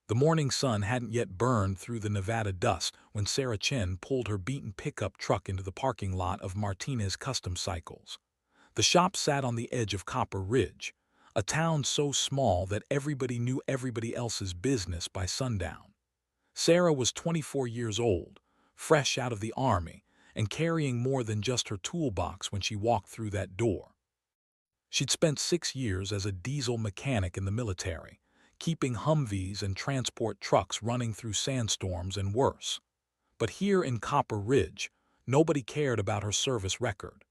The morning sun hadn't yet burned through the Nevada dust when Sarah Chen pulled her beaten pickup truck into the parking lot of Martinez Custom Cycles. The shop sat on the edge of Copper Ridge, a town so small that everybody knew everybody else's business by sundown. Sarah was 24 years old, fresh out of the army, and carrying more than just her toolbox when she walked through that door. She'd spent 6 years as a diesel mechanic in the military, keeping Humvees and transport trucks running through sandstorms and worse. But here in Copper Ridge, nobody cared about her service record.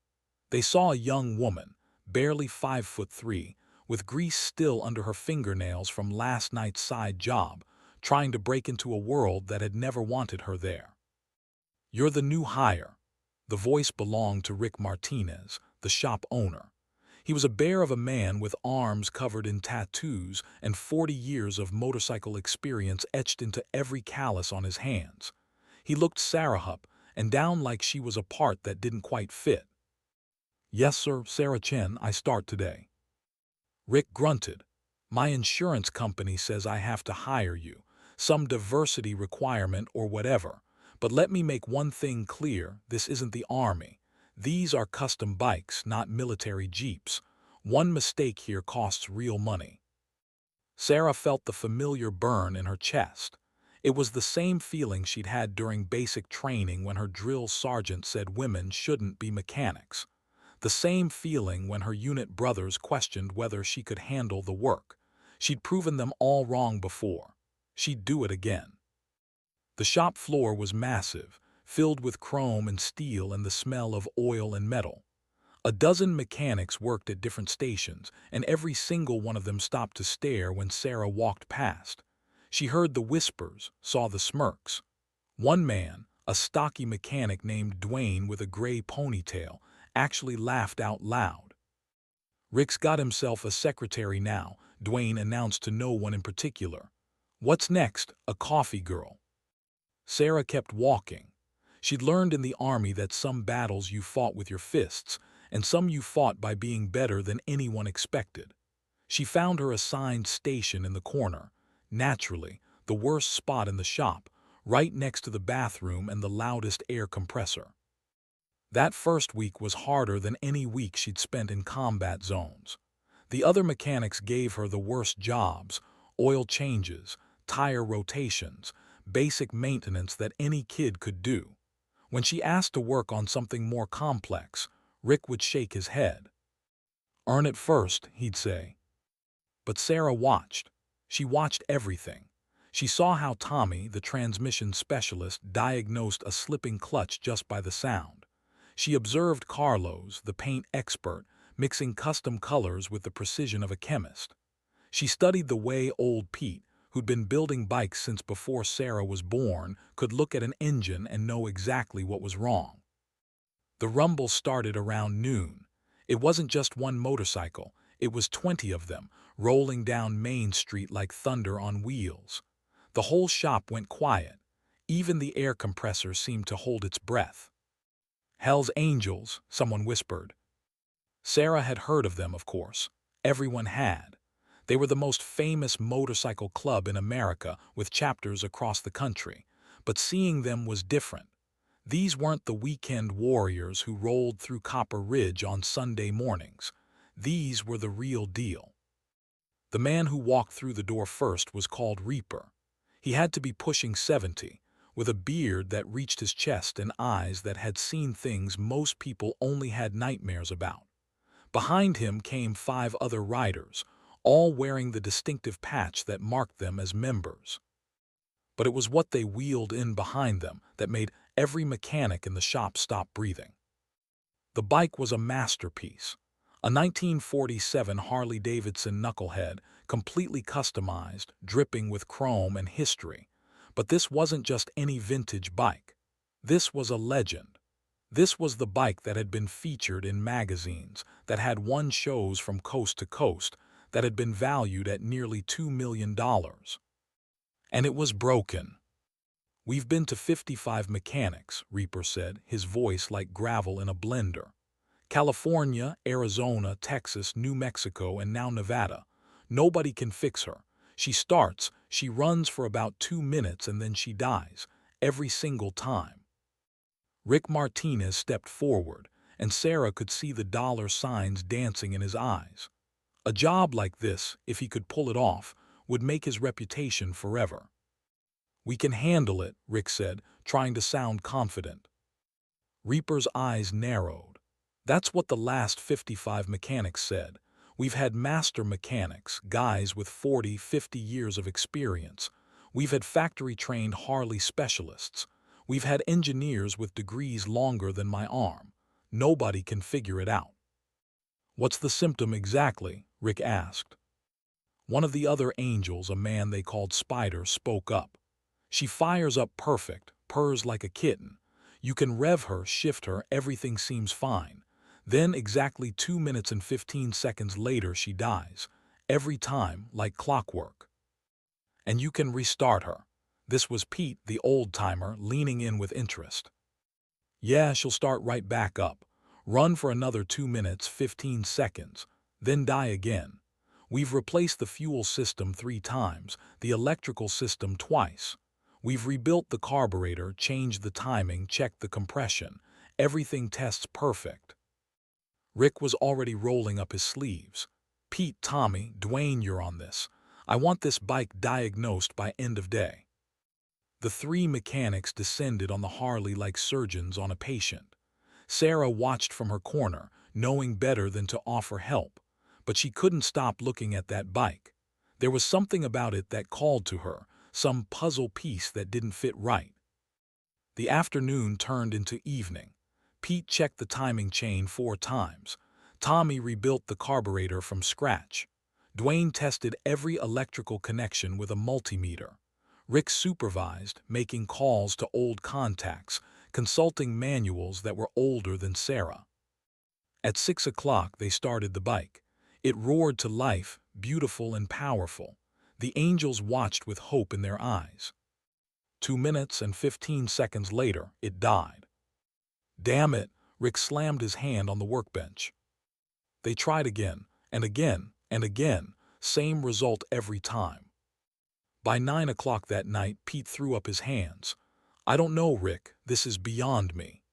They saw a young woman, barely 5'3", with grease still under her fingernails from last night's side job, trying to break into a world that had never wanted her there. "You're the new hire." The voice belonged to Rick Martinez, the shop owner. He was a bear of a man with arms covered in tattoos and 40 years of motorcycle experience etched into every callus on his hands. He looked Sarah up and down like she was a part that didn't quite fit. "Yes, sir, Sarah Chen, I start today." Rick grunted. "My insurance company says I have to hire you, some diversity requirement or whatever. But let me make one thing clear, this isn't the Army. These are custom bikes, not military jeeps. One mistake here costs real money." Sarah felt the familiar burn in her chest. It was the same feeling she'd had during basic training when her drill sergeant said women shouldn't be mechanics. The same feeling when her unit brothers questioned whether she could handle the work. She'd proven them all wrong before. She'd do it again. The shop floor was massive, filled with chrome and steel and the smell of oil and metal. A dozen mechanics worked at different stations, and every single one of them stopped to stare when Sarah walked past. She heard the whispers, saw the smirks. One man, a stocky mechanic named Dwayne with a gray ponytail, actually laughed out loud. "Rick's got himself a secretary now," Dwayne announced to no one in particular. "What's next? A coffee girl?" Sarah kept walking. She'd learned in the Army that some battles you fought with your fists, and some you fought by being better than anyone expected. She found her assigned station in the corner, naturally, the worst spot in the shop, right next to the bathroom and the loudest air compressor. That first week was harder than any week she'd spent in combat zones. The other mechanics gave her the worst jobs, oil changes, tire rotations, basic maintenance that any kid could do. When she asked to work on something more complex, Rick would shake his head. "Earn it first," he'd say. But Sarah watched. She watched everything. She saw how Tommy, the transmission specialist, diagnosed a slipping clutch just by the sound. She observed Carlos, the paint expert, mixing custom colors with the precision of a chemist. She studied the way old Pete, who'd been building bikes since before Sarah was born, could look at an engine and know exactly what was wrong. The rumble started around noon. It wasn't just one motorcycle, it was 20 of them, rolling down Main Street like thunder on wheels. The whole shop went quiet. Even the air compressor seemed to hold its breath. "Hell's Angels," someone whispered. Sarah had heard of them, of course. Everyone had. They were the most famous motorcycle club in America, with chapters across the country. But seeing them was different. These weren't the weekend warriors who rolled through Copper Ridge on Sunday mornings. These were the real deal. The man who walked through the door first was called Reaper. He had to be pushing 70, with a beard that reached his chest and eyes that had seen things most people only had nightmares about. Behind him came 5 other riders, all wearing the distinctive patch that marked them as members. But it was what they wheeled in behind them that made every mechanic in the shop stop breathing. The bike was a masterpiece. A 1947 Harley-Davidson knucklehead, completely customized, dripping with chrome and history. But this wasn't just any vintage bike. This was a legend. This was the bike that had been featured in magazines, that had won shows from coast to coast, that had been valued at nearly $2 million. And it was broken. "We've been to 55 mechanics," Reaper said, his voice like gravel in a blender. "California, Arizona, Texas, New Mexico, and now Nevada. Nobody can fix her. She starts, she runs for about 2 minutes and then she dies, every single time. Rick Martinez stepped forward, and Sarah could see the dollar signs dancing in his eyes. A job like this, if he could pull it off, would make his reputation forever. "We can handle it," Rick said, trying to sound confident. Reaper's eyes narrowed. "That's what the last 55 mechanics said. We've had master mechanics, guys with 40, 50 years of experience. We've had factory-trained Harley specialists. We've had engineers with degrees longer than my arm. Nobody can figure it out." "What's the symptom exactly?" Rick asked. One of the other angels, a man they called Spider, spoke up. "She fires up perfect, purrs like a kitten. You can rev her, shift her, everything seems fine. Then exactly 2 minutes and 15 seconds later she dies. Every time, like clockwork. And you can restart her." This was Pete, the old-timer, leaning in with interest. "Yeah, she'll start right back up. Run for another 2 minutes, 15 seconds, then die again. We've replaced the fuel system 3 times, the electrical system twice. We've rebuilt the carburetor, changed the timing, checked the compression. Everything tests perfect." Rick was already rolling up his sleeves. "Pete, Tommy, Dwayne, you're on this. I want this bike diagnosed by end of day." The 3 mechanics descended on the Harley like surgeons on a patient. Sarah watched from her corner, knowing better than to offer help, but she couldn't stop looking at that bike. There was something about it that called to her, some puzzle piece that didn't fit right. The afternoon turned into evening. Pete checked the timing chain 4 times. Tommy rebuilt the carburetor from scratch. Dwayne tested every electrical connection with a multimeter. Rick supervised, making calls to old contacts, consulting manuals that were older than Sarah. At 6 o'clock they started the bike. It roared to life, beautiful and powerful. The angels watched with hope in their eyes. 2 minutes and 15 seconds later, it died. "Damn it!" Rick slammed his hand on the workbench. They tried again, and again, and again, same result every time. By 9 o'clock that night, Pete threw up his hands. "I don't know, Rick, this is beyond me."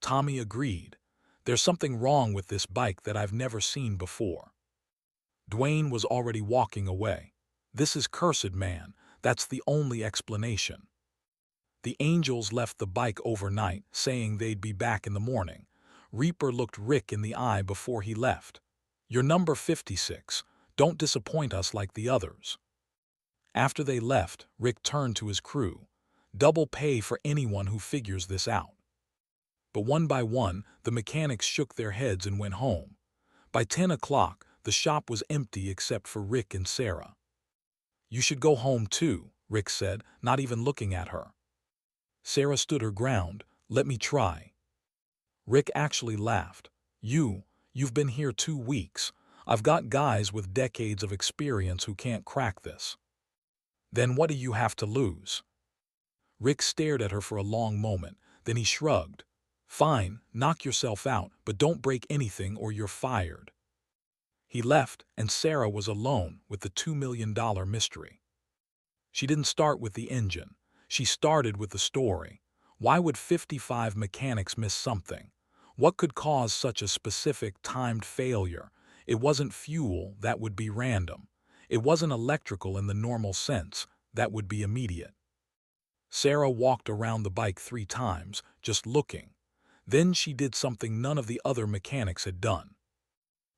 Tommy agreed. "There's something wrong with this bike that I've never seen before." Dwayne was already walking away. "This is cursed, man. That's the only explanation." The angels left the bike overnight, saying they'd be back in the morning. Reaper looked Rick in the eye before he left. "You're number 56. Don't disappoint us like the others." After they left, Rick turned to his crew. "Double pay for anyone who figures this out." But one by one, the mechanics shook their heads and went home. By 10 o'clock, the shop was empty except for Rick and Sarah. "You should go home too," Rick said, not even looking at her. Sarah stood her ground. "Let me try." Rick actually laughed. You've been here 2 weeks. I've got guys with decades of experience who can't crack this." "Then what do you have to lose?" Rick stared at her for a long moment, then he shrugged. "Fine, knock yourself out, but don't break anything or you're fired." He left, and Sarah was alone with the $2 million mystery. She didn't start with the engine. She started with the story. Why would 55 mechanics miss something? What could cause such a specific, timed failure? It wasn't fuel, that would be random. It wasn't electrical in the normal sense, that would be immediate. Sarah walked around the bike 3 times, just looking. Then she did something none of the other mechanics had done.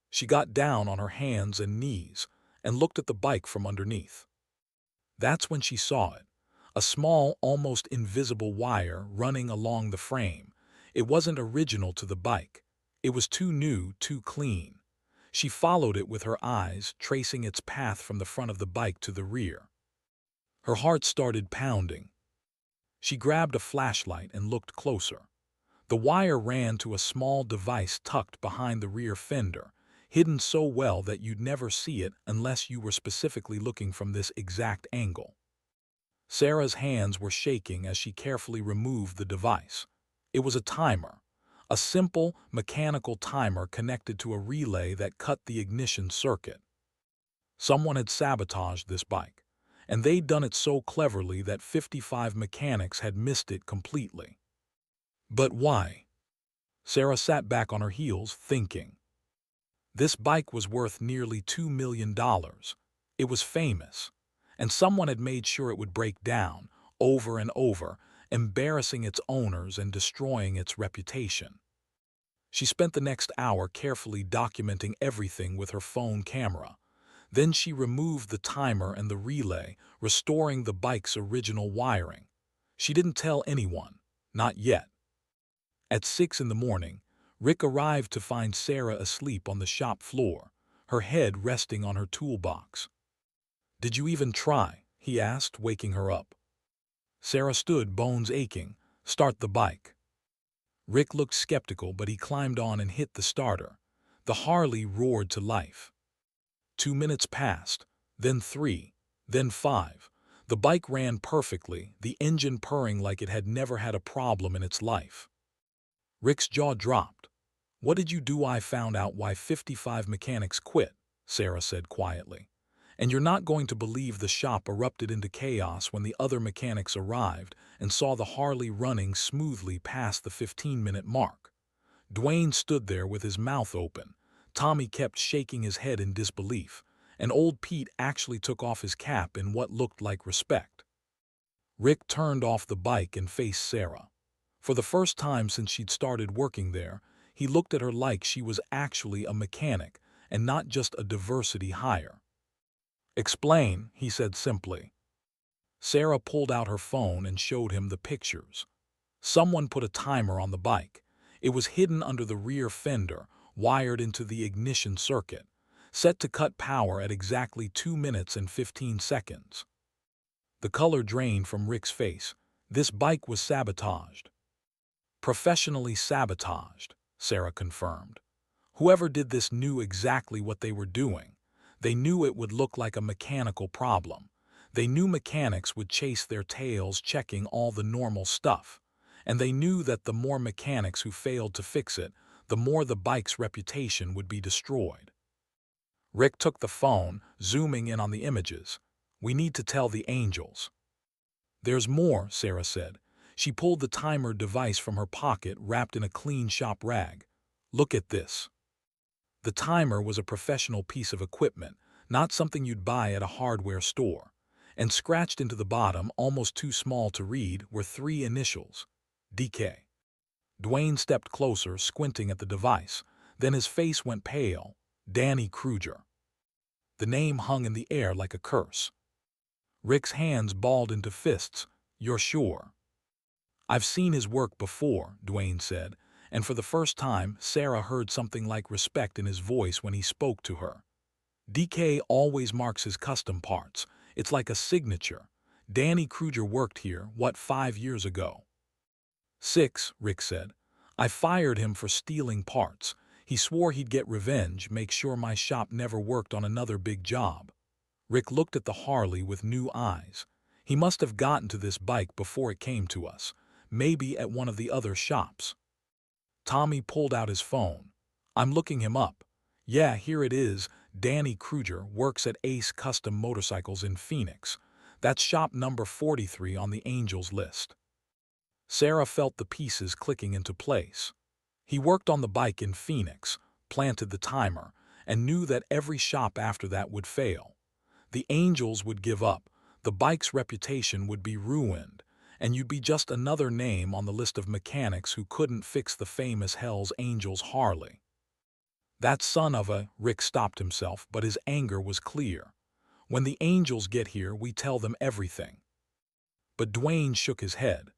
She got down on her hands and knees and looked at the bike from underneath. That's when she saw it. A small, almost invisible wire running along the frame. It wasn't original to the bike. It was too new, too clean. She followed it with her eyes, tracing its path from the front of the bike to the rear. Her heart started pounding. She grabbed a flashlight and looked closer. The wire ran to a small device tucked behind the rear fender, hidden so well that you'd never see it unless you were specifically looking from this exact angle. Sarah's hands were shaking as she carefully removed the device. It was a timer, a simple, mechanical timer connected to a relay that cut the ignition circuit. Someone had sabotaged this bike, and they'd done it so cleverly that 55 mechanics had missed it completely. But why? Sarah sat back on her heels, thinking. This bike was worth nearly $2 million. It was famous, and someone had made sure it would break down, over and over, embarrassing its owners and destroying its reputation. She spent the next hour carefully documenting everything with her phone camera. Then she removed the timer and the relay, restoring the bike's original wiring. She didn't tell anyone, not yet. At 6 in the morning, Rick arrived to find Sarah asleep on the shop floor, her head resting on her toolbox. "Did you even try?" he asked, waking her up. Sarah stood, bones aching. "Start the bike." Rick looked skeptical, but he climbed on and hit the starter. The Harley roared to life. 2 minutes passed, then 3, then 5. The bike ran perfectly, the engine purring like it had never had a problem in its life. Rick's jaw dropped. "What did you do?" "I found out why 55 mechanics quit," Sarah said quietly. "And you're not going to believe the shop erupted into chaos when the other mechanics arrived and saw the Harley running smoothly past the 15-minute mark." Dwayne stood there with his mouth open. Tommy kept shaking his head in disbelief, and old Pete actually took off his cap in what looked like respect. Rick turned off the bike and faced Sarah. For the first time since she'd started working there, he looked at her like she was actually a mechanic and not just a diversity hire. "Explain," he said simply. Sarah pulled out her phone and showed him the pictures. Someone put a timer on the bike. It was hidden under the rear fender, wired into the ignition circuit, set to cut power at exactly 2 minutes and 15 seconds. The color drained from Rick's face. This bike was sabotaged. "Professionally sabotaged," Sarah confirmed. "Whoever did this knew exactly what they were doing. They knew it would look like a mechanical problem. They knew mechanics would chase their tails checking all the normal stuff. And they knew that the more mechanics who failed to fix it, the more the bike's reputation would be destroyed." Rick took the phone, zooming in on the images. "We need to tell the angels." "There's more," Sarah said. She pulled the timer device from her pocket, wrapped in a clean shop rag. "Look at this." The timer was a professional piece of equipment, not something you'd buy at a hardware store. And scratched into the bottom, almost too small to read, were 3 initials. DK. Dwayne stepped closer, squinting at the device. Then his face went pale. Danny Kruger. The name hung in the air like a curse. Rick's hands balled into fists. "You're sure?" "I've seen his work before," Dwayne said, and for the first time, Sarah heard something like respect in his voice when he spoke to her. "DK always marks his custom parts. It's like a signature. Danny Kruger worked here, 5 years ago?" 6, Rick said. "I fired him for stealing parts. He swore he'd get revenge, make sure my shop never worked on another big job." Rick looked at the Harley with new eyes. "He must have gotten to this bike before it came to us. Maybe at one of the other shops." Tommy pulled out his phone. "I'm looking him up. Yeah, here it is. Danny Kruger works at Ace Custom Motorcycles in Phoenix. That's shop number 43 on the Angels list." Sarah felt the pieces clicking into place. He worked on the bike in Phoenix, planted the timer, and knew that every shop after that would fail. The Angels would give up, the bike's reputation would be ruined, and you'd be just another name on the list of mechanics who couldn't fix the famous Hell's Angels Harley. "That son of a—" Rick stopped himself, but his anger was clear. "When the Angels get here, we tell them everything." But Dwayne shook his head.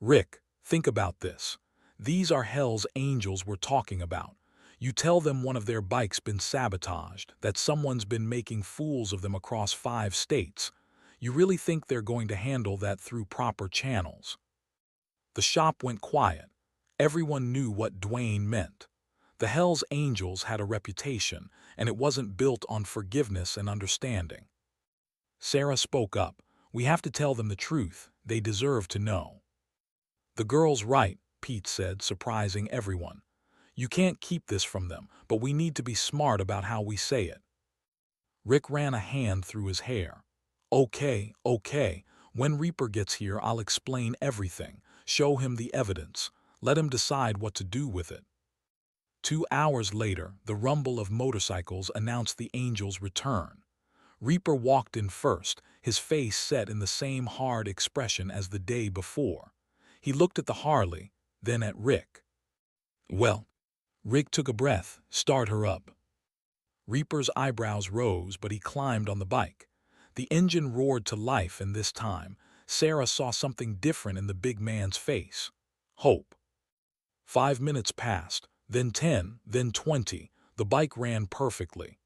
"Rick, think about this. These are Hell's Angels we're talking about. You tell them one of their bikes been sabotaged, that someone's been making fools of them across 5 states. You really think they're going to handle that through proper channels?" The shop went quiet. Everyone knew what Dwayne meant. The Hell's Angels had a reputation, and it wasn't built on forgiveness and understanding. Sarah spoke up. "We have to tell them the truth. They deserve to know." "The girl's right," Pete said, surprising everyone. "You can't keep this from them, but we need to be smart about how we say it." Rick ran a hand through his hair. Okay, okay. When Reaper gets here, I'll explain everything. Show him the evidence. Let him decide what to do with it. 2 hours later, the rumble of motorcycles announced the Angel's return. Reaper walked in first, his face set in the same hard expression as the day before. He looked at the Harley, then at Rick. Well, Rick took a breath. Start her up. Reaper's eyebrows rose, but he climbed on the bike. The engine roared to life, and this time, Sarah saw something different in the big man's face. Hope. 5 minutes passed, then 10, then 20. The bike ran perfectly.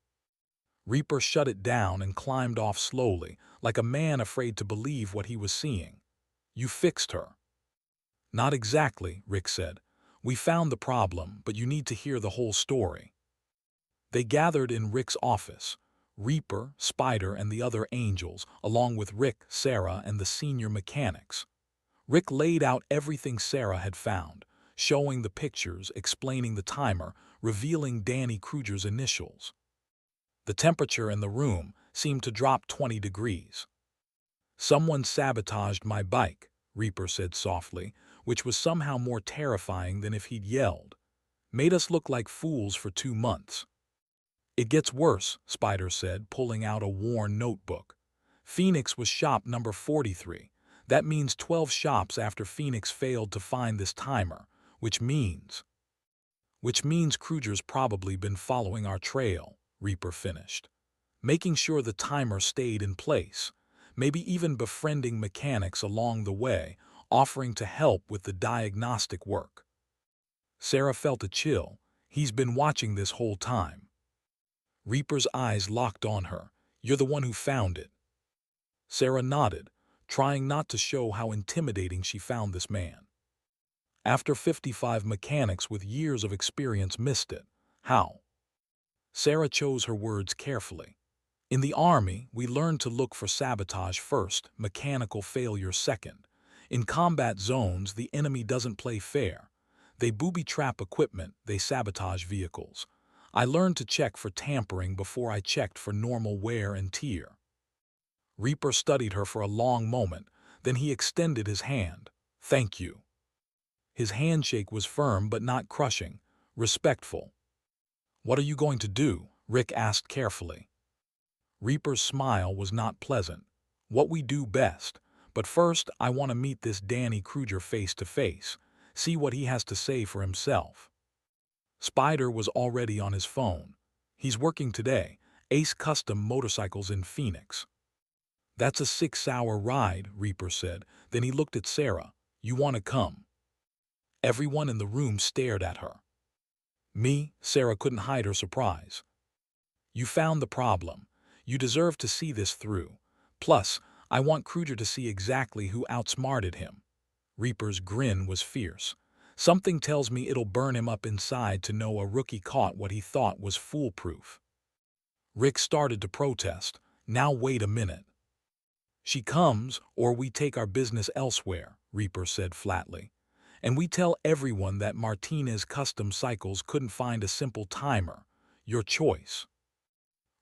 Reaper shut it down and climbed off slowly, like a man afraid to believe what he was seeing. You fixed her. Not exactly, Rick said. We found the problem, but you need to hear the whole story. They gathered in Rick's office. Reaper, Spider, and the other Angels, along with Rick, Sarah, and the senior mechanics. Rick laid out everything Sarah had found, showing the pictures, explaining the timer, revealing Danny Kruger's initials. The temperature in the room seemed to drop 20 degrees. Someone sabotaged my bike, Reaper said softly, which was somehow more terrifying than if he'd yelled. Made us look like fools for 2 months. It gets worse, Spider said, pulling out a worn notebook. Phoenix was shop number 43. That means 12 shops after Phoenix failed to find this timer, which means Kruger's probably been following our trail, Reaper finished. Making sure the timer stayed in place, maybe even befriending mechanics along the way, offering to help with the diagnostic work. Sarah felt a chill. He's been watching this whole time. Reaper's eyes locked on her. You're the one who found it. Sarah nodded, trying not to show how intimidating she found this man. After 55 mechanics with years of experience missed it. How? Sarah chose her words carefully. In the Army, we learned to look for sabotage first, mechanical failure second. In combat zones, the enemy doesn't play fair. They booby-trap equipment, they sabotage vehicles. I learned to check for tampering before I checked for normal wear and tear. Reaper studied her for a long moment, then he extended his hand. Thank you. His handshake was firm but not crushing, respectful. What are you going to do? Rick asked carefully. Reaper's smile was not pleasant. What we do best. But first, I want to meet this Danny Kruger face to face, see what he has to say for himself. Spider was already on his phone. He's working today, Ace Custom Motorcycles in Phoenix. That's a 6-hour ride, Reaper said. Then he looked at Sarah. You want to come? Everyone in the room stared at her. Me, Sarah couldn't hide her surprise. You found the problem. You deserve to see this through. Plus, I want Kruger to see exactly who outsmarted him. Reaper's grin was fierce. Something tells me it'll burn him up inside to know a rookie caught what he thought was foolproof. Rick started to protest. Now wait a minute. She comes, or we take our business elsewhere, Reaper said flatly. And we tell everyone that Martinez Custom Cycles couldn't find a simple timer. Your choice.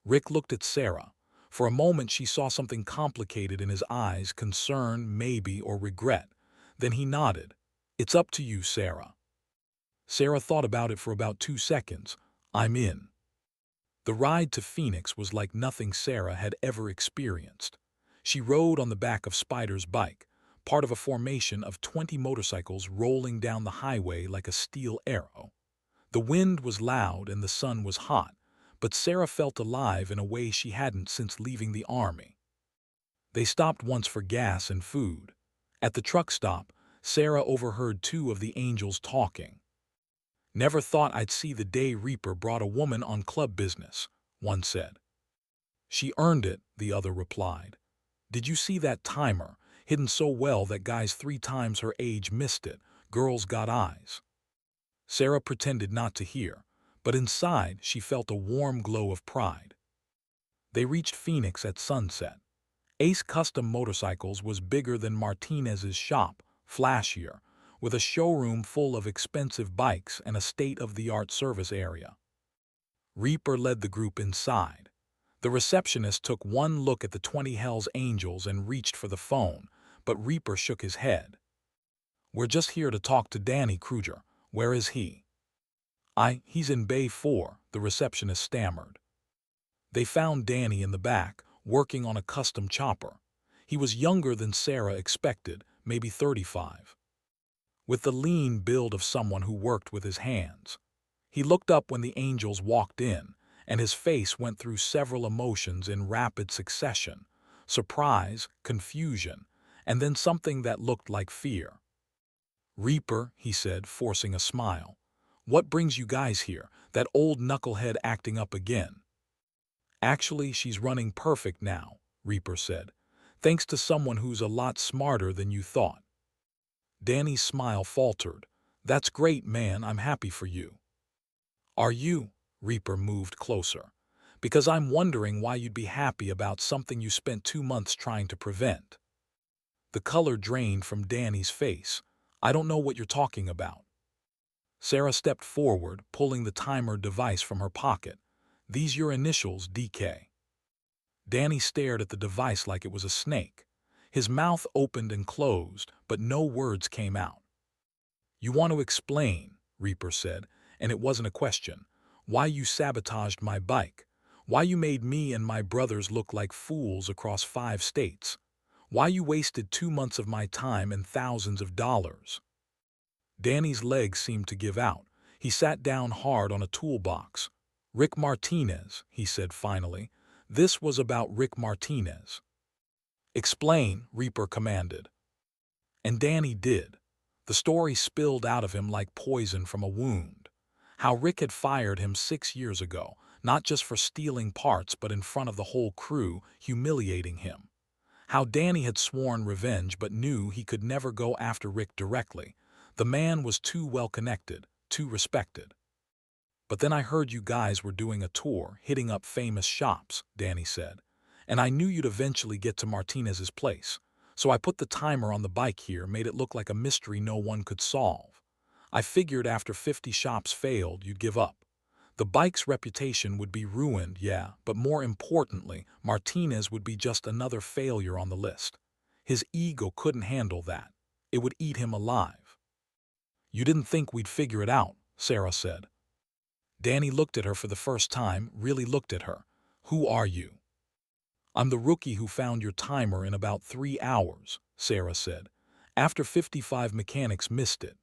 Rick looked at Sarah. For a moment she saw something complicated in his eyes, concern, maybe, or regret. Then he nodded. It's up to you, Sarah. Sarah thought about it for about 2 seconds. I'm in. The ride to Phoenix was like nothing Sarah had ever experienced. She rode on the back of Spider's bike, part of a formation of 20 motorcycles rolling down the highway like a steel arrow. The wind was loud and the sun was hot, but Sarah felt alive in a way she hadn't since leaving the Army. They stopped once for gas and food. At the truck stop, Sarah overheard 2 of the Angels talking. Never thought I'd see the day Reaper brought a woman on club business, one said. She earned it, the other replied. Did you see that timer, hidden so well that guys 3 times her age missed it? Girls got eyes. Sarah pretended not to hear, but inside she felt a warm glow of pride. They reached Phoenix at sunset. Ace Custom Motorcycles was bigger than Martinez's shop, flashier, with a showroom full of expensive bikes and a state-of-the-art service area. Reaper led the group inside. The receptionist took one look at the 20 Hells Angels and reached for the phone, but Reaper shook his head. "We're just here to talk to Danny Kruger. Where is he?" He's in Bay 4, the receptionist stammered. They found Danny in the back, working on a custom chopper. He was younger than Sarah expected, maybe 35. With the lean build of someone who worked with his hands. He looked up when the Angels walked in, and his face went through several emotions in rapid succession: surprise, confusion, and then something that looked like fear. "Reaper," he said, forcing a smile. "What brings you guys here? That old knucklehead acting up again?" "Actually, she's running perfect now," Reaper said. "Thanks to someone who's a lot smarter than you thought." Danny's smile faltered. "That's great, man. I'm happy for you." "Are you?" Reaper moved closer. "Because I'm wondering why you'd be happy about something you spent 2 months trying to prevent." The color drained from Danny's face. "I don't know what you're talking about." Sarah stepped forward, pulling the timer device from her pocket. "These your initials, DK." Danny stared at the device like it was a snake. His mouth opened and closed, but no words came out. "You want to explain," Reaper said, and it wasn't a question, "why you sabotaged my bike, why you made me and my brothers look like fools across 5 states, why you wasted 2 months of my time and thousands of dollars." Danny's legs seemed to give out. He sat down hard on a toolbox. "Rick Martinez," he said finally. "This was about Rick Martinez." "Explain," Reaper commanded. And Danny did. The story spilled out of him like poison from a wound. How Rick had fired him 6 years ago, not just for stealing parts but in front of the whole crew, humiliating him. How Danny had sworn revenge but knew he could never go after Rick directly. The man was too well connected, too respected. "But then I heard you guys were doing a tour, hitting up famous shops," Danny said. "And I knew you'd eventually get to Martinez's place. So I put the timer on the bike here, made it look like a mystery no one could solve. I figured after 50 shops failed, you'd give up. The bike's reputation would be ruined, yeah, but more importantly, Martinez would be just another failure on the list. His ego couldn't handle that. It would eat him alive." "You didn't think we'd figure it out," Sarah said. Danny looked at her for the first time, really looked at her. "Who are you?" "I'm the rookie who found your timer in about 3 hours, Sarah said, "after 55 mechanics missed it."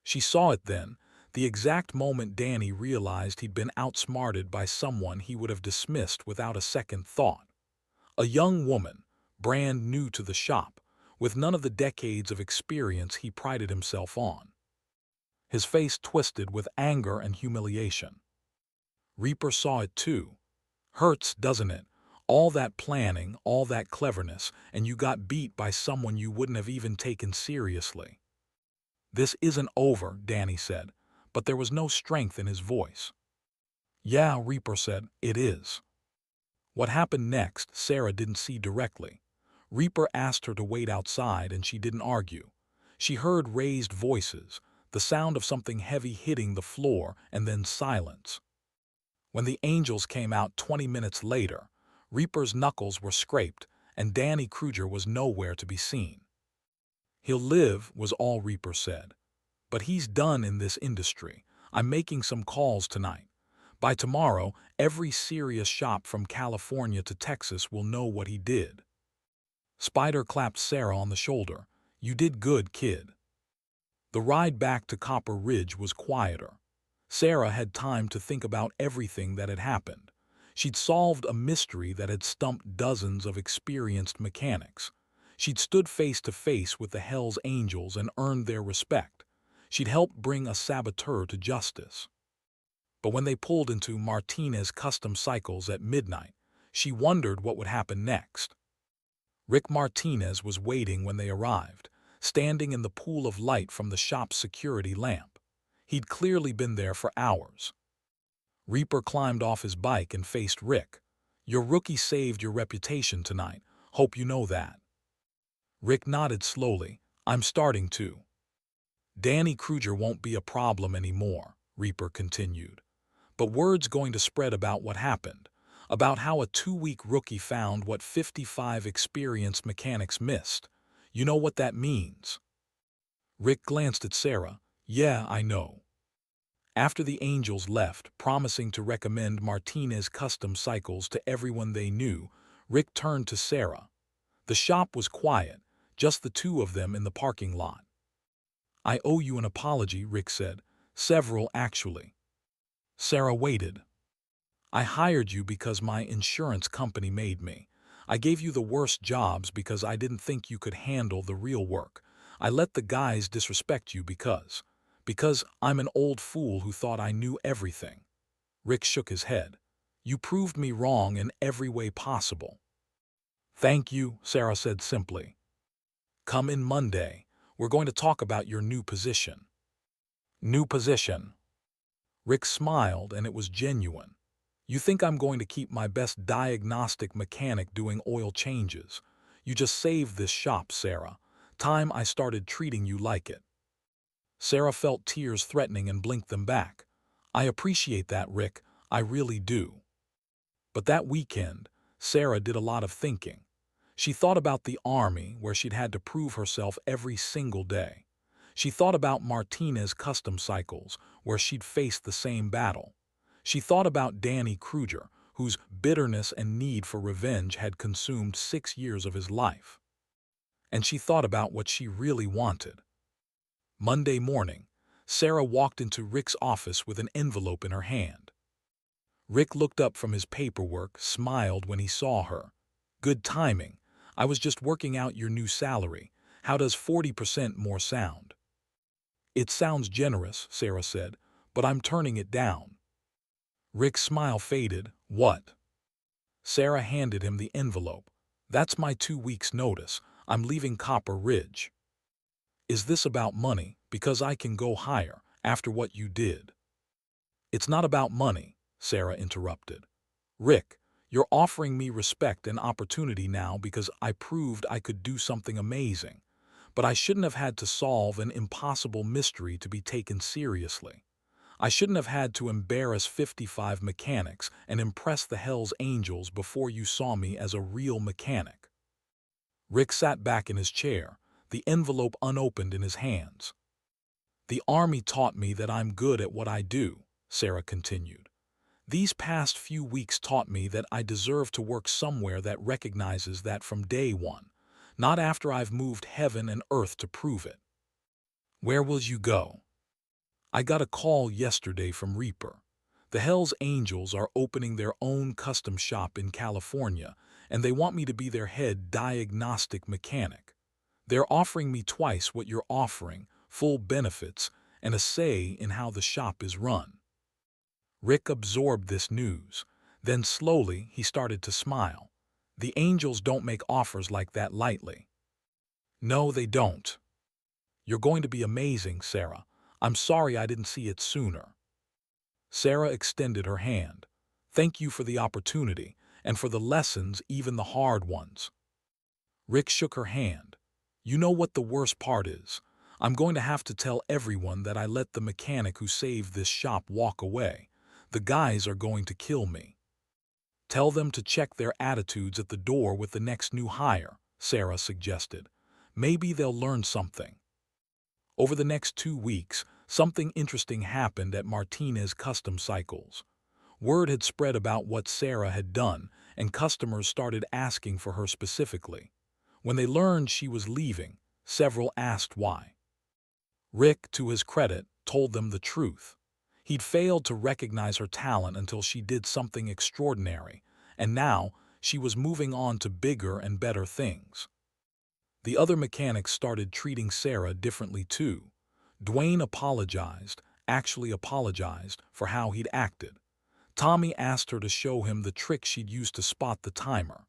She saw it then, the exact moment Danny realized he'd been outsmarted by someone he would have dismissed without a second thought. A young woman, brand new to the shop, with none of the decades of experience he prided himself on. His face twisted with anger and humiliation. Reaper saw it too. "Hurts, doesn't it? All that planning, all that cleverness, and you got beat by someone you wouldn't have even taken seriously." "This isn't over," Danny said, but there was no strength in his voice. "Yeah," Reaper said, "it is." What happened next, Sarah didn't see directly. Reaper asked her to wait outside and she didn't argue. She heard raised voices, the sound of something heavy hitting the floor, and then silence. When the Angels came out 20 minutes later, Reaper's knuckles were scraped and Danny Kruger was nowhere to be seen. "He'll live," was all Reaper said. "But he's done in this industry. I'm making some calls tonight. By tomorrow, every serious shop from California to Texas will know what he did." Spider clapped Sarah on the shoulder. "You did good, kid." The ride back to Copper Ridge was quieter. Sarah had time to think about everything that had happened. She'd solved a mystery that had stumped dozens of experienced mechanics. She'd stood face to face with the Hells Angels and earned their respect. She'd helped bring a saboteur to justice. But when they pulled into Martinez Custom Cycles at midnight, she wondered what would happen next. Rick Martinez was waiting when they arrived, standing in the pool of light from the shop's security lamp. He'd clearly been there for hours. Reaper climbed off his bike and faced Rick. "Your rookie saved your reputation tonight. Hope you know that." Rick nodded slowly. "I'm starting to." "Danny Kruger won't be a problem anymore," Reaper continued. "But word's going to spread about what happened. about how a 2-week rookie found what 55 experienced mechanics missed. You know what that means? Rick glanced at Sarah. Yeah, I know. After the Angels left, promising to recommend Martinez custom cycles to everyone they knew, Rick turned to Sarah. The shop was quiet, just the two of them in the parking lot. I owe you an apology, Rick said. Several, actually. Sarah waited. I hired you because my insurance company made me. I gave you the worst jobs because I didn't think you could handle the real work. I let the guys disrespect you because I'm an old fool who thought I knew everything. Rick shook his head. You proved me wrong in every way possible. Thank you, Sarah said simply. Come in Monday. We're going to talk about your new position. New position. Rick smiled, and it was genuine. You think I'm going to keep my best diagnostic mechanic doing oil changes? You just saved this shop, Sarah. Time I started treating you like it. Sarah felt tears threatening and blinked them back. I appreciate that, Rick. I really do. But that weekend, Sarah did a lot of thinking. She thought about the army, where she'd had to prove herself every single day. She thought about Martinez custom cycles, where she'd faced the same battle. She thought about Danny Kruger, whose bitterness and need for revenge had consumed 6 years of his life. And she thought about what she really wanted. Monday morning, Sarah walked into Rick's office with an envelope in her hand. Rick looked up from his paperwork, smiled when he saw her. Good timing. I was just working out your new salary. How does 40% more sound? It sounds generous, Sarah said, but I'm turning it down. Rick's smile faded. What? Sarah handed him the envelope. That's my 2 weeks' notice. I'm leaving Copper Ridge. Is this about money? Because I can go higher after what you did. It's not about money, Sarah interrupted. Rick, you're offering me respect and opportunity now because I proved I could do something amazing. But I shouldn't have had to solve an impossible mystery to be taken seriously. I shouldn't have had to embarrass 55 mechanics and impress the Hell's Angels before you saw me as a real mechanic. Rick sat back in his chair, the envelope unopened in his hands. The Army taught me that I'm good at what I do, Sarah continued. These past few weeks taught me that I deserve to work somewhere that recognizes that from day one, not after I've moved heaven and earth to prove it. Where will you go? I got a call yesterday from Reaper. The Hell's Angels are opening their own custom shop in California, and they want me to be their head diagnostic mechanic. They're offering me twice what you're offering, full benefits, and a say in how the shop is run. Rick absorbed this news. Then slowly he started to smile. The Angels don't make offers like that lightly. No, they don't. You're going to be amazing, Sarah. I'm sorry I didn't see it sooner. Sarah extended her hand. Thank you for the opportunity, and for the lessons, even the hard ones. Rick shook her hand. You know what the worst part is? I'm going to have to tell everyone that I let the mechanic who saved this shop walk away. The guys are going to kill me. Tell them to check their attitudes at the door with the next new hire, Sarah suggested. Maybe they'll learn something. Over the next 2 weeks, something interesting happened at Martinez Custom Cycles. Word had spread about what Sarah had done, and customers started asking for her specifically. When they learned she was leaving, several asked why. Rick, to his credit, told them the truth. He'd failed to recognize her talent until she did something extraordinary, and now she was moving on to bigger and better things. The other mechanics started treating Sarah differently too. Dwayne actually apologized for how he'd acted. Tommy asked her to show him the trick she'd used to spot the timer.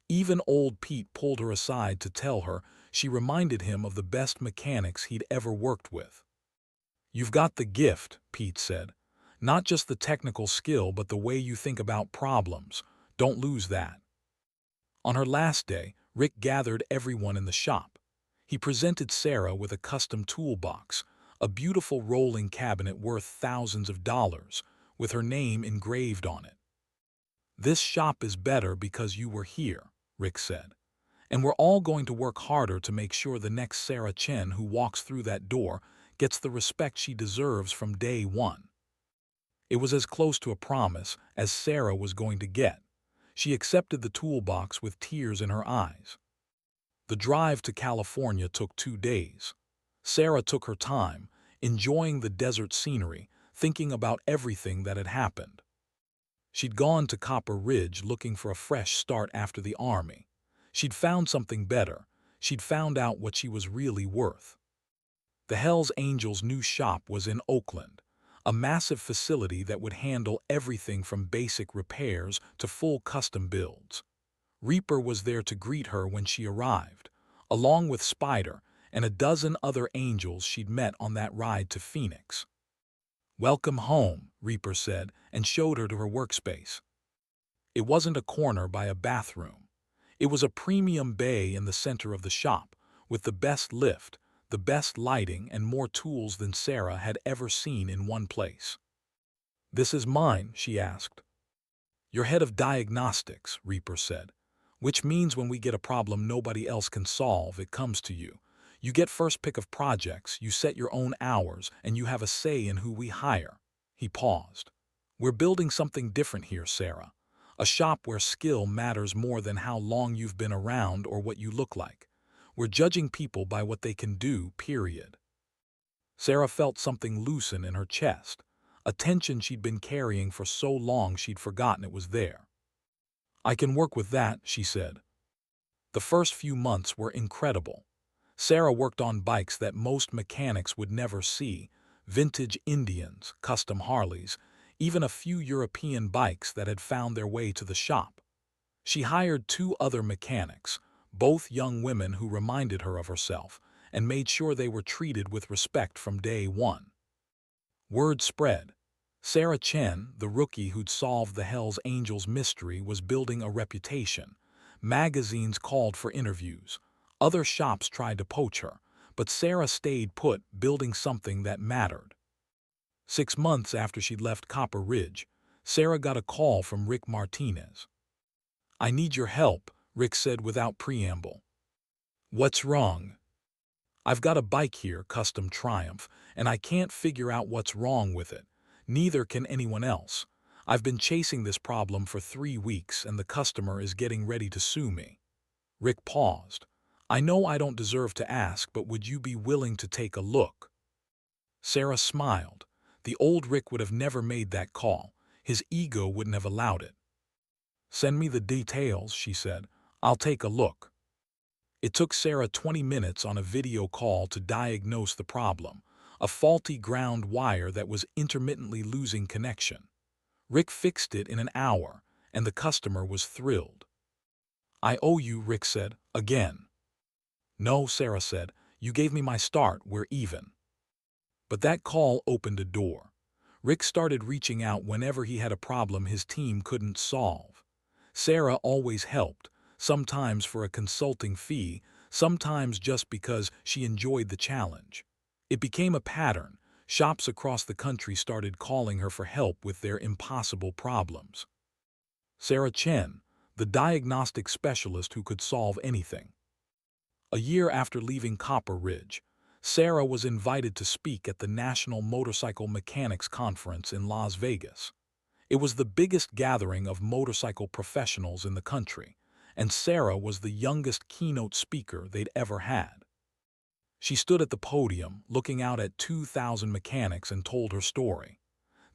Even old Pete pulled her aside to tell her she reminded him of the best mechanics he'd ever worked with. You've got the gift, Pete said. Not just the technical skill, but the way you think about problems. Don't lose that. On her last day, Rick gathered everyone in the shop. He presented Sarah with a custom toolbox, a beautiful rolling cabinet worth thousands of dollars, with her name engraved on it. "This shop is better because you were here," Rick said. "And we're all going to work harder to make sure the next Sarah Chen who walks through that door gets the respect she deserves from day one." It was as close to a promise as Sarah was going to get. She accepted the toolbox with tears in her eyes. The drive to California took 2 days. Sarah took her time, enjoying the desert scenery, thinking about everything that had happened. She'd gone to Copper Ridge looking for a fresh start after the army. She'd found something better. She'd found out what she was really worth. The Hells Angels' new shop was in Oakland, a massive facility that would handle everything from basic repairs to full custom builds. Reaper was there to greet her when she arrived, along with Spider and a dozen other angels she'd met on that ride to Phoenix. "Welcome home," Reaper said, and showed her to her workspace. It wasn't a corner by a bathroom. It was a premium bay in the center of the shop, with the best lift, the best lighting, and more tools than Sarah had ever seen in one place. "This is mine," she asked. "You're head of diagnostics," Reaper said, "which means when we get a problem nobody else can solve, it comes to you. You get first pick of projects, you set your own hours, and you have a say in who we hire." He paused. "We're building something different here, Sarah. A shop where skill matters more than how long you've been around or what you look like. We're judging people by what they can do, period." Sarah felt something loosen in her chest, a tension she'd been carrying for so long she'd forgotten it was there. "I can work with that," she said. The first few months were incredible. Sarah worked on bikes that most mechanics would never see, vintage Indians, custom Harleys, even a few European bikes that had found their way to the shop. She hired 2 other mechanics, both young women who reminded her of herself, and made sure they were treated with respect from day one. Word spread. Sarah Chen, the rookie who'd solved the Hells Angels mystery, was building a reputation. Magazines called for interviews. Other shops tried to poach her, but Sarah stayed put, building something that mattered. 6 months after she'd left Copper Ridge, Sarah got a call from Rick Martinez. "I need your help," Rick said without preamble. "What's wrong?" "I've got a bike here, Custom Triumph, and I can't figure out what's wrong with it. Neither can anyone else. I've been chasing this problem for 3 weeks, and the customer is getting ready to sue me." Rick paused. "I know I don't deserve to ask, but would you be willing to take a look?" Sarah smiled. The old Rick would have never made that call. His ego wouldn't have allowed it. "Send me the details," she said. "I'll take a look." It took Sarah 20 minutes on a video call to diagnose the problem, a faulty ground wire that was intermittently losing connection. Rick fixed it in an hour, and the customer was thrilled. "I owe you," Rick said, "again." "No," Sarah said. "You gave me my start, we're even." But that call opened a door. Rick started reaching out whenever he had a problem his team couldn't solve. Sarah always helped, sometimes for a consulting fee, sometimes just because she enjoyed the challenge. It became a pattern. Shops across the country started calling her for help with their impossible problems. Sarah Chen, the diagnostic specialist who could solve anything. A year after leaving Copper Ridge, Sarah was invited to speak at the National Motorcycle Mechanics Conference in Las Vegas. It was the biggest gathering of motorcycle professionals in the country, and Sarah was the youngest keynote speaker they'd ever had. She stood at the podium, looking out at 2,000 mechanics, and told her story.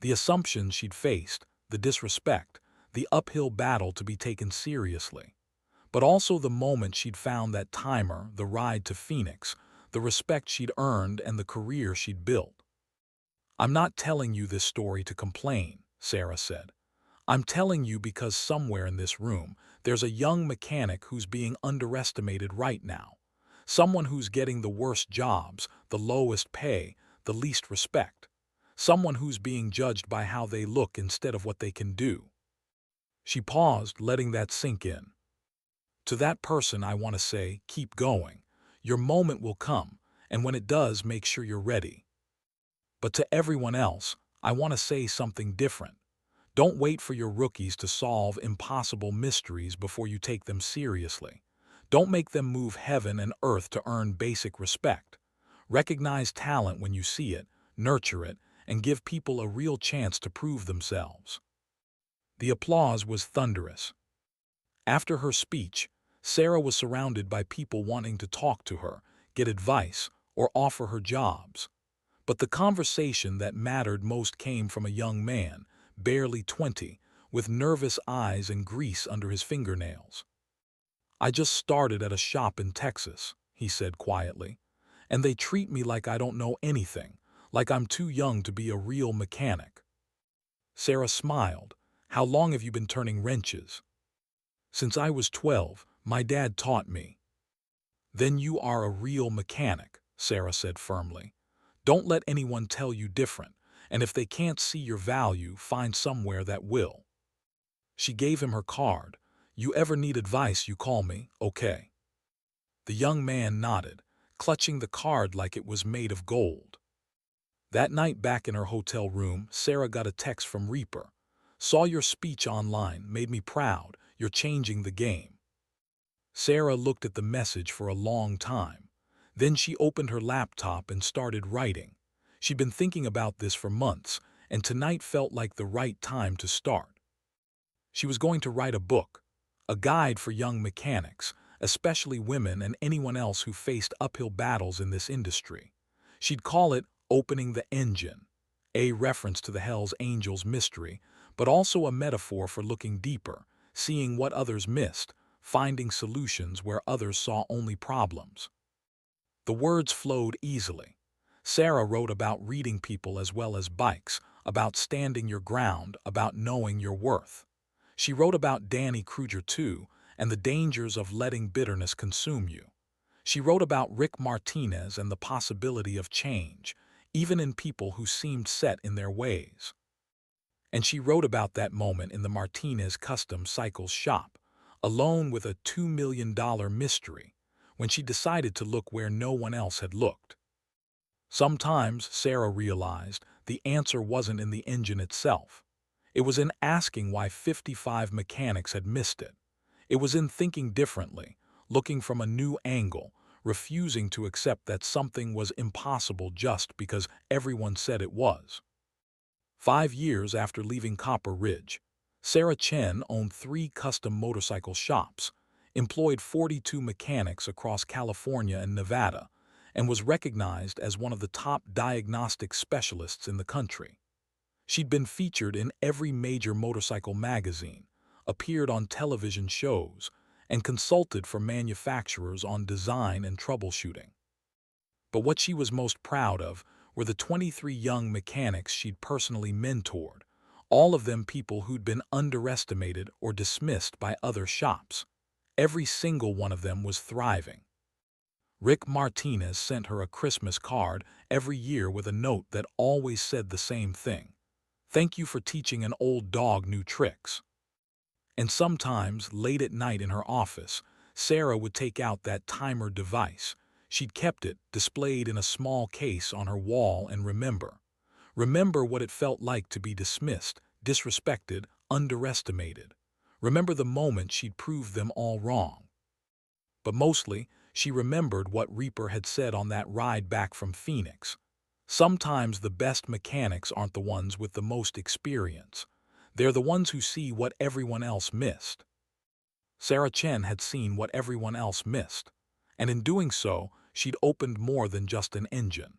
The assumptions she'd faced, the disrespect, the uphill battle to be taken seriously. But also the moment she'd found that timer, the ride to Phoenix, the respect she'd earned, and the career she'd built. "I'm not telling you this story to complain," Sarah said. "I'm telling you because somewhere in this room, there's a young mechanic who's being underestimated right now. Someone who's getting the worst jobs, the lowest pay, the least respect. Someone who's being judged by how they look instead of what they can do." She paused, letting that sink in. "To that person I want to say, keep going. Your moment will come, and when it does, make sure you're ready. But to everyone else, I want to say something different. Don't wait for your rookies to solve impossible mysteries before you take them seriously. Don't make them move heaven and earth to earn basic respect. Recognize talent when you see it, nurture it, and give people a real chance to prove themselves." The applause was thunderous. After her speech, Sarah was surrounded by people wanting to talk to her, get advice, or offer her jobs. But the conversation that mattered most came from a young man, barely 20, with nervous eyes and grease under his fingernails. "I just started at a shop in Texas," he said quietly, "and they treat me like I don't know anything, like I'm too young to be a real mechanic." Sarah smiled. "How long have you been turning wrenches?" "Since I was 12, my dad taught me." "Then you are a real mechanic," Sarah said firmly. "Don't let anyone tell you different, and if they can't see your value, find somewhere that will." She gave him her card. "You ever need advice, you call me, okay?" The young man nodded, clutching the card like it was made of gold. That night back in her hotel room, Sarah got a text from Reaper. "Saw your speech online, made me proud. You're changing the game." Sarah looked at the message for a long time. Then she opened her laptop and started writing. She'd been thinking about this for months, and tonight felt like the right time to start. She was going to write a book, a guide for young mechanics, especially women and anyone else who faced uphill battles in this industry. She'd call it "Opening the Engine," a reference to the Hell's Angels mystery, but also a metaphor for looking deeper, seeing what others missed, finding solutions where others saw only problems. The words flowed easily. Sarah wrote about reading people as well as bikes, about standing your ground, about knowing your worth. She wrote about Danny Kruger too, and the dangers of letting bitterness consume you. She wrote about Rick Martinez and the possibility of change, even in people who seemed set in their ways. And she wrote about that moment in the Martinez Custom Cycles shop, alone with a $2 million mystery, when she decided to look where no one else had looked. Sometimes, Sarah realized, the answer wasn't in the engine itself. It was in asking why 55 mechanics had missed it. It was in thinking differently, looking from a new angle, refusing to accept that something was impossible just because everyone said it was. 5 years after leaving Copper Ridge, Sarah Chen owned 3 custom motorcycle shops, employed 42 mechanics across California and Nevada, and was recognized as one of the top diagnostic specialists in the country. She'd been featured in every major motorcycle magazine, appeared on television shows, and consulted for manufacturers on design and troubleshooting. But what she was most proud of were the 23 young mechanics she'd personally mentored, all of them people who'd been underestimated or dismissed by other shops. Every single one of them was thriving. Rick Martinez sent her a Christmas card every year with a note that always said the same thing: "Thank you for teaching an old dog new tricks." And sometimes, late at night in her office, Sarah would take out that timer device. She'd kept it displayed in a small case on her wall and remember what it felt like to be dismissed, disrespected, underestimated. Remember the moment she'd proved them all wrong. But mostly, she remembered what Reaper had said on that ride back from Phoenix. Sometimes the best mechanics aren't the ones with the most experience. They're the ones who see what everyone else missed. Sarah Chen had seen what everyone else missed, and in doing so, she'd opened more than just an engine.